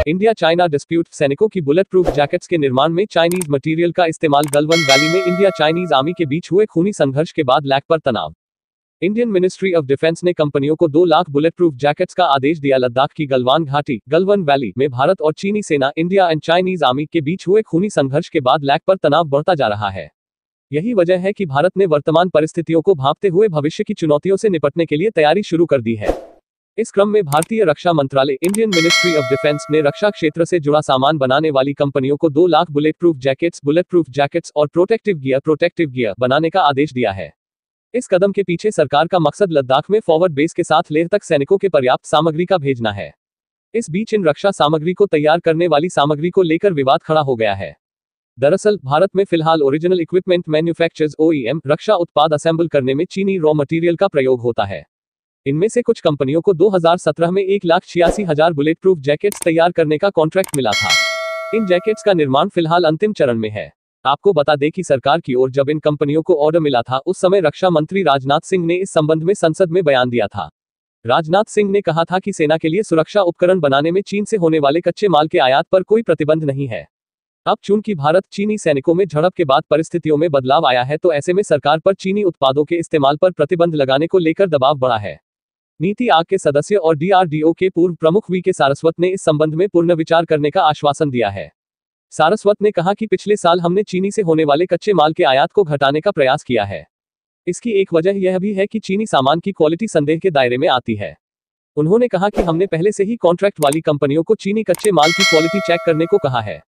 India China dispute, सैनिकों की bullet proof jackets के निर्माण में चाइनीज मटेरियल का इस्तेमाल। गलवान वैली में इंडिया चाइनीज आर्मी के बीच हुए खूनी संघर्ष के बाद लैग पर तनाव। इंडियन मिनिस्ट्री ऑफ डिफेंस ने कंपनियों को 2 लाख बुलेट प्रूफ जैकेट्स का आदेश दिया। लद्दाख की गलवान घाटी, गलवान वैली में भारत और चीनी सेना, इंडिया एंड चाइनीज आर्मी के बीच हुए खूनी संघर्ष के बाद लैग पर तनाव बढ़ता जा रहा है। यही वजह है कि भारत ने वर्तमान परिस्थितियों को भांपते हुए भविष्य की चुनौतियों से निपटने के लिए तैयारी शुरू कर दी है। इस क्रम में भारतीय रक्षा मंत्रालय, इंडियन मिनिस्ट्री ऑफ डिफेंस ने रक्षा क्षेत्र से जुड़ा सामान बनाने वाली कंपनियों को 2 लाख बुलेट प्रूफ जैकेट्स और प्रोटेक्टिव गियर बनाने का आदेश दिया है। इस कदम के पीछे सरकार का मकसद लद्दाख में फॉरवर्ड बेस के साथ लेह तक सैनिकों के पर्याप्त सामग्री का भेजना है। इस बीच इन रक्षा सामग्री को तैयार करने वाली सामग्री को लेकर विवाद खड़ा हो गया है। दरअसल भारत में फिलहाल ओरिजिनल इक्विपमेंट मैन्युफैक्चरर्स OEM रक्षा उत्पाद असेंबल करने में चीनी रॉ मटेरियल का प्रयोग होता है। इनमें से कुछ कंपनियों को 2017 में 1,86,000 बुलेट प्रूफ जैकेट्स तैयार करने का कॉन्ट्रैक्ट मिला था। इन जैकेट्स का निर्माण फिलहाल अंतिम चरण में है। आपको बता दें कि सरकार की ओर जब इन कंपनियों को ऑर्डर मिला था, उस समय रक्षा मंत्री राजनाथ सिंह ने इस संबंध में संसद में बयान दिया था। राजनाथ सिंह ने कहा था कि सेना के लिए सुरक्षा उपकरण बनाने में चीन से होने वाले कच्चे माल के आयात पर कोई प्रतिबंध नहीं है। अब चूंकि भारत चीनी सैनिकों में झड़प के बाद परिस्थितियों में बदलाव आया है, तो ऐसे में सरकार पर चीनी उत्पादों के इस्तेमाल पर प्रतिबंध लगाने को लेकर दबाव बढ़ा है। नीति आयोग के सदस्य और DRDO के पूर्व प्रमुख VK सारस्वत ने इस संबंध में पुनर्विचार करने का आश्वासन दिया है। सारस्वत ने कहा कि पिछले साल हमने चीनी से होने वाले कच्चे माल के आयात को घटाने का प्रयास किया है। इसकी एक वजह यह भी है कि चीनी सामान की क्वालिटी संदेह के दायरे में आती है। उन्होंने कहा कि हमने पहले से ही कॉन्ट्रैक्ट वाली कंपनियों को चीनी कच्चे माल की क्वालिटी चेक करने को कहा है।